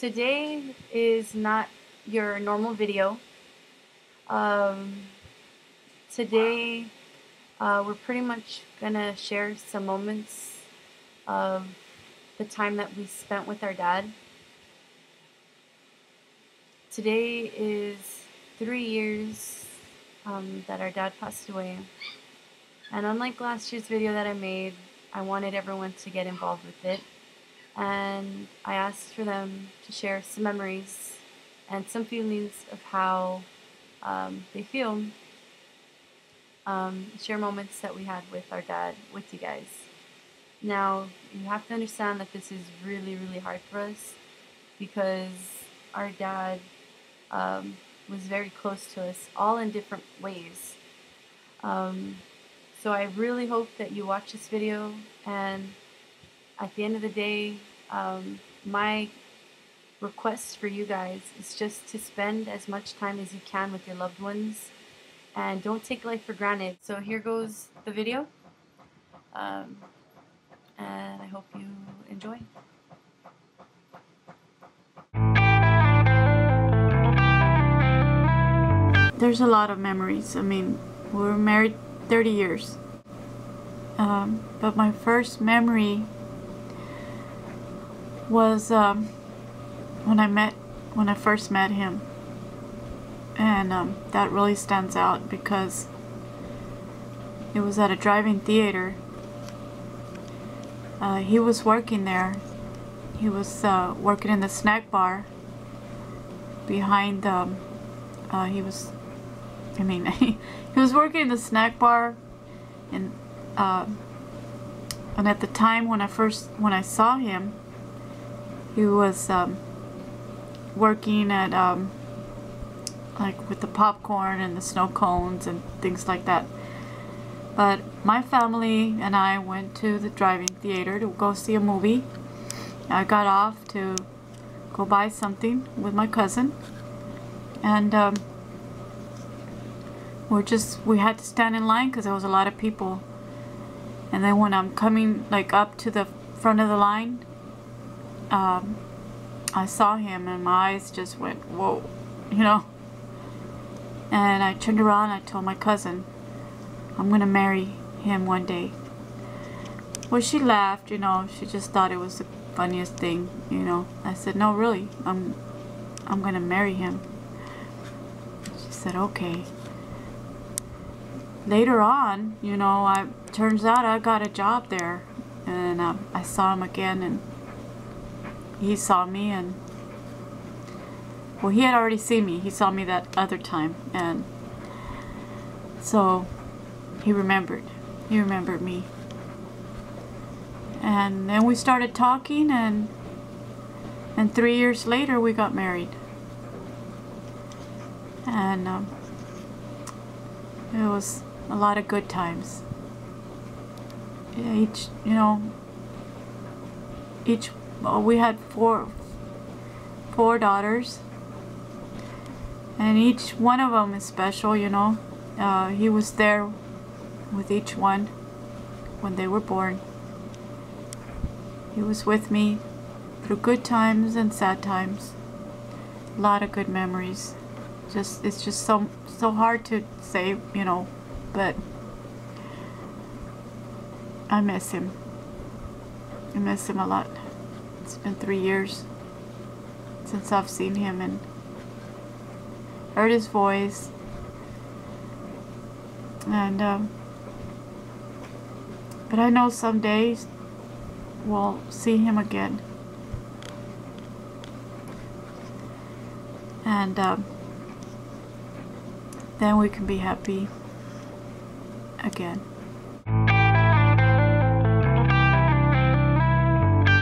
Today is not your normal video. Today we're pretty much gonna share some moments of the time that we spent with our dad. Today is 3 years that our dad passed away, and unlike last year's video that I made, I wanted everyone to get involved with it, and I asked for them to share some memories and some feelings of how they feel, share moments that we had with our dad with you guys. Now, you have to understand that this is really, really hard for us because our dad was very close to us, all in different ways. So I really hope that you watch this video, and at the end of the day, my request for you guys is just to spend as much time as you can with your loved ones, and don't take life for granted. So here goes the video, and I hope you enjoy. There's a lot of memories. I mean, we were married 30 years. But my first memory was when I first met him, and that really stands out because it was at a drive-in theater. He was working there. He was working in the snack bar behind he was working in the snack bar, and at the time when I saw him, he was working at like with the popcorn and the snow cones and things like that. But my family and I went to the drive-in theater to go see a movie. I got off to go buy something with my cousin, and we had to stand in line because there was a lot of people. And then when I'm coming like up to the front of the line, I saw him and my eyes just went, whoa, you know. And I turned around and I told my cousin, I'm gonna marry him one day. Well, she laughed, you know, she just thought it was the funniest thing, you know. I said, no, really, I'm gonna marry him. She said, okay. Later on, you know, turns out I got a job there, and I saw him again, and he saw me, and well, he had already seen me. He saw me that other time, and so he remembered me. And then we started talking, and 3 years later we got married. And it was a lot of good times. We had four daughters, and each one of them is special, you know. He was there with each one when they were born. He was with me through good times and sad times. A lot of good memories. It's just so hard to say, you know, but I miss him. I miss him a lot. It's been 3 years since I've seen him and heard his voice, and but I know someday we'll see him again, and then we can be happy again.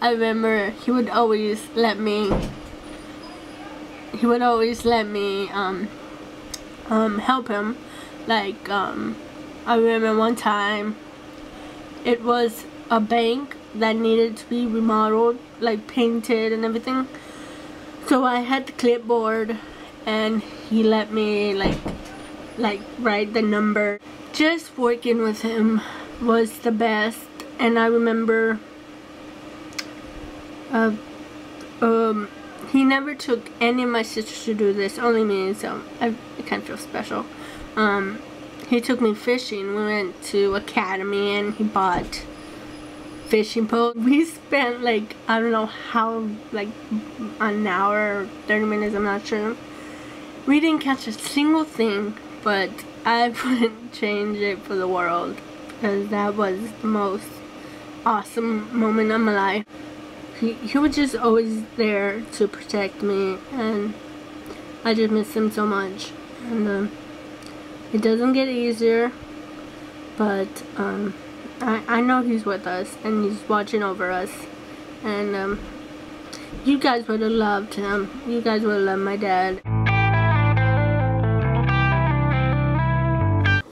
I remember he would always let me help him. Like I remember one time it was a bank that needed to be remodeled, like painted and everything. So I had the clipboard, and he let me like write the number. Just working with him was the best. And I remember he never took any of my sisters to do this, only me, so I kind of feel special. He took me fishing. We went to Academy and he bought fishing pole. We spent like, I don't know how, like an hour or 30 minutes, I'm not sure. We didn't catch a single thing, but I wouldn't change it for the world, because that was the most awesome moment of my life. He was just always there to protect me, and I just miss him so much. And it doesn't get easier, but I know he's with us and he's watching over us. And you guys would have loved him. You guys would have loved my dad.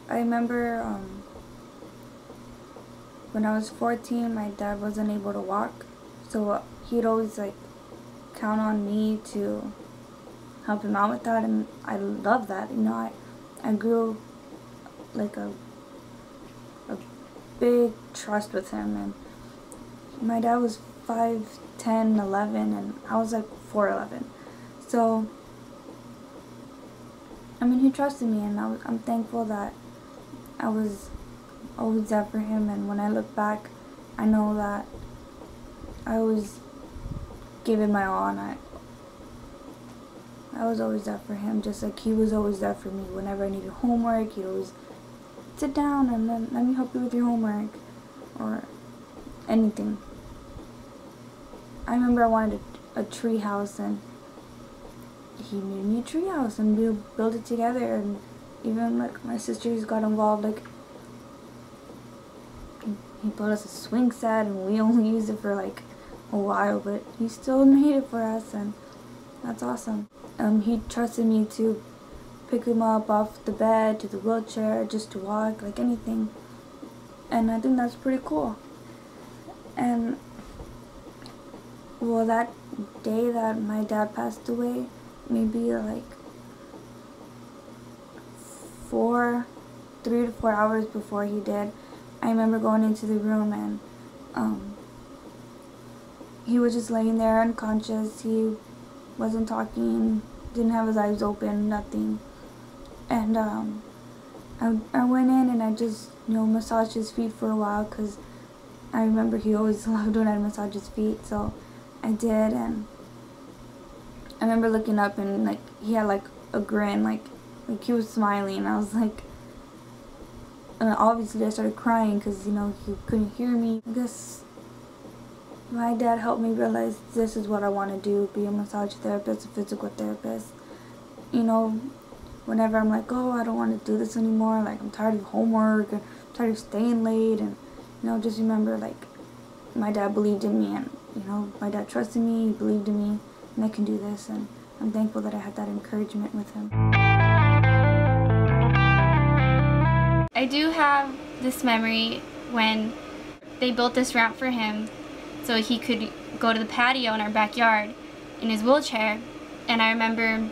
I remember when I was 14, my dad wasn't able to walk, so he'd always like count on me to help him out with that, and I love that. You know, I grew like a big trust with him, and my dad was 5'10", 11, and I was like 4'11", so I mean, he trusted me, and I'm thankful that I was always there for him. And when I look back, I know that I always gave it my all, and I was always there for him, just like he was always there for me. Whenever I needed homework, he'd always sit down and then let me help you with your homework or anything. I remember I wanted a tree house, and he made me a tree house, and we built it together. And even like my sisters got involved, like he bought us a swing set, and we only used it for like a while, but he still made it for us, and that's awesome. He trusted me to pick him up off the bed to the wheelchair, just to walk, like anything, and I think that's pretty cool. And well, that day that my dad passed away, maybe like 3 to 4 hours before he did, I remember going into the room, and he was just laying there unconscious. He wasn't talking, didn't have his eyes open, nothing. And I went in and I just, you know, massaged his feet for a while, because I remember he always loved when I massaged his feet, so I did. And I remember looking up, and like he had like a grin, like he was smiling. I was like, and obviously I started crying, because you know, he couldn't hear me. I guess my dad helped me realize this is what I want to do, be a massage therapist, a physical therapist. You know, whenever I'm like, oh, I don't want to do this anymore, like I'm tired of homework, and I'm tired of staying late, and you know, just remember like my dad believed in me, and you know, my dad trusted me, he believed in me, and I can do this, and I'm thankful that I had that encouragement with him. I do have this memory when they built this ramp for him so he could go to the patio in our backyard in his wheelchair, and I remember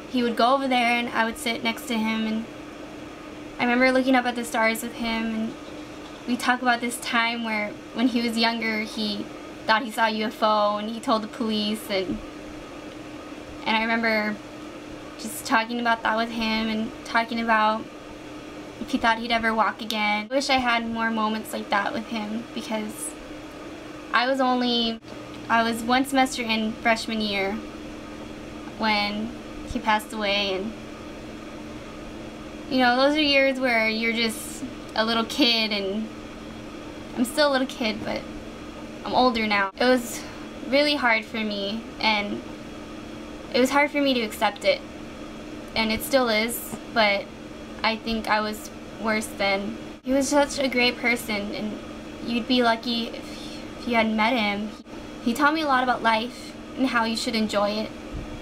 he would go over there and I would sit next to him, and I remember looking up at the stars with him, and we talk about this time where when he was younger he thought he saw a UFO and he told the police, and I remember just talking about that with him and talking about if he thought he'd ever walk again. I wish I had more moments like that with him, because I was one semester in freshman year when he passed away, and you know, those are years where you're just a little kid, and I'm still a little kid, but I'm older now. It was really hard for me, and it was hard for me to accept it, and it still is, but I think I was worse then. He was such a great person, and you'd be lucky if you had met him. He taught me a lot about life and how you should enjoy it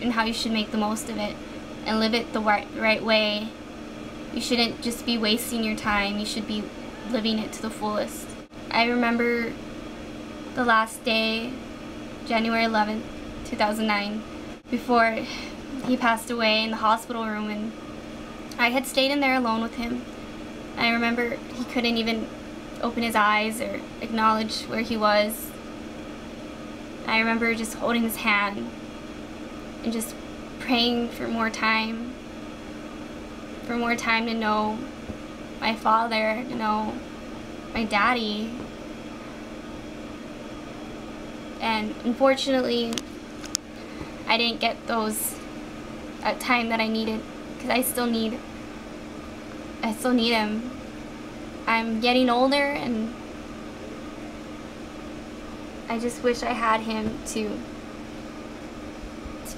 and how you should make the most of it and live it the right way. You shouldn't just be wasting your time, you should be living it to the fullest. I remember the last day, January 11th, 2009, before he passed away in the hospital room, and I had stayed in there alone with him. I remember he couldn't even open his eyes or acknowledge where he was. I remember just holding his hand and just praying for more time to know my father, to know my daddy. And unfortunately, I didn't get those time that I needed, because I still need him. I'm getting older, and I just wish I had him to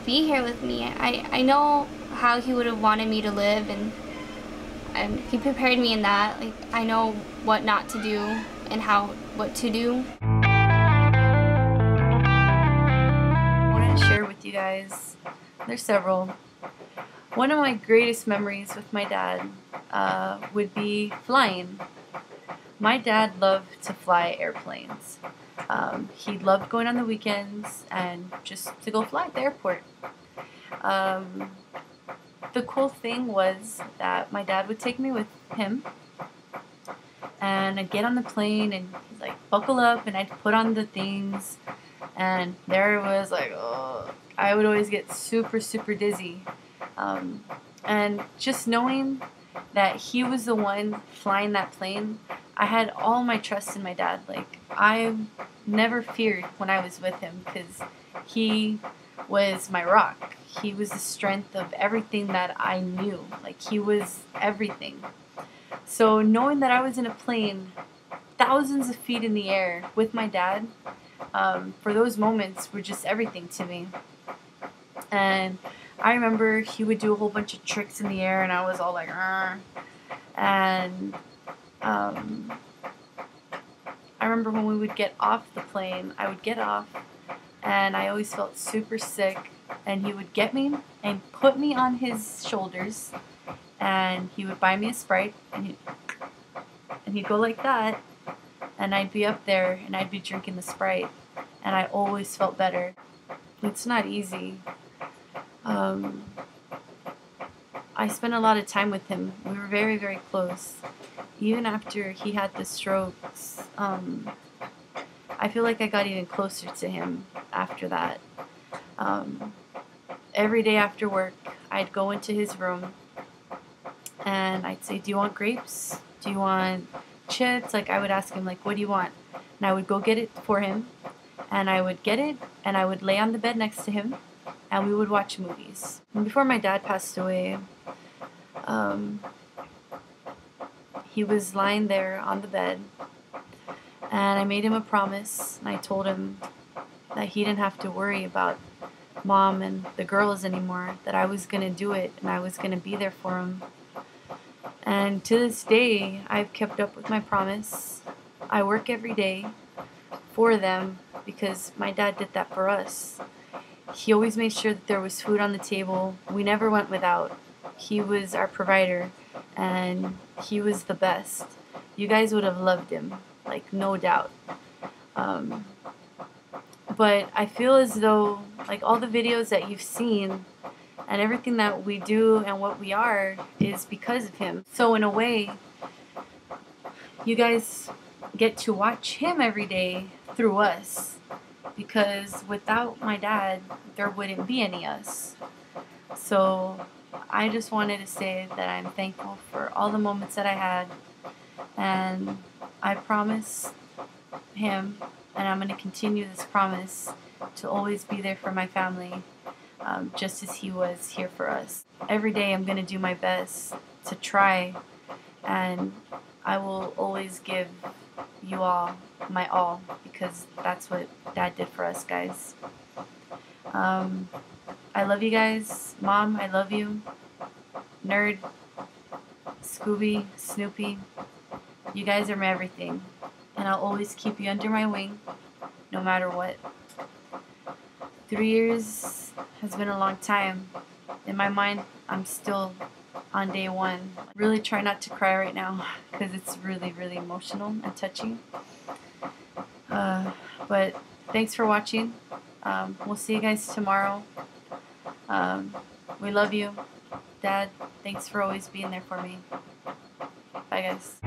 be here with me. I know how he would have wanted me to live, and he prepared me in that. Like, I know what not to do and what to do. I want to share with you guys, there's several. One of my greatest memories with my dad would be flying. My dad loved to fly airplanes. He loved going on the weekends and just to go fly at the airport. The cool thing was that my dad would take me with him, and I'd get on the plane and he's like, buckle up, and I'd put on the things, and there it was, like, oh, I would always get super, super dizzy. And just knowing that he was the one flying that plane, I had all my trust in my dad. Like, I never feared when I was with him, because he was my rock. He was the strength of everything that I knew. Like, he was everything. So knowing that I was in a plane thousands of feet in the air with my dad, for those moments were just everything to me. And I remember he would do a whole bunch of tricks in the air, and I was all like, argh. And I remember when we would get off the plane, I would get off, and I always felt super sick, and he would get me and put me on his shoulders, and he would buy me a Sprite, and he'd go like that, and I'd be up there, and I'd be drinking the Sprite, and I always felt better. It's not easy. I spent a lot of time with him. We were very, very close. Even after he had the strokes, I feel like I got even closer to him after that. Every day after work, I'd go into his room, and I'd say, do you want grapes? Do you want chips? Like, I would ask him, like, what do you want? And I would go get it for him, and I would get it, and I would lay on the bed next to him, and we would watch movies. And before my dad passed away, he was lying there on the bed, and I made him a promise, and I told him that he didn't have to worry about Mom and the girls anymore, that I was going to do it, and I was going to be there for him. And to this day, I've kept up with my promise. I work every day for them, because my dad did that for us. He always made sure that there was food on the table. We never went without. He was our provider, and he was the best. You guys would have loved him, like, no doubt. But I feel as though, like, all the videos that you've seen and everything that we do and what we are is because of him. So in a way, you guys get to watch him every day through us, because without my dad, there wouldn't be any us. So I just wanted to say that I'm thankful for all the moments that I had, and I promise him, and I'm going to continue this promise, to always be there for my family, just as he was here for us. Every day I'm going to do my best to try, and I will always give you all my all, because that's what Dad did for us, guys. I love you guys. Mom, I love you. Nerd, Scooby, Snoopy, you guys are my everything, and I'll always keep you under my wing, no matter what. 3 years has been a long time. In my mind, I'm still on day one. Really try not to cry right now, because it's really, really emotional and touching. But thanks for watching. We'll see you guys tomorrow. We love you. Dad, thanks for always being there for me. Bye, guys.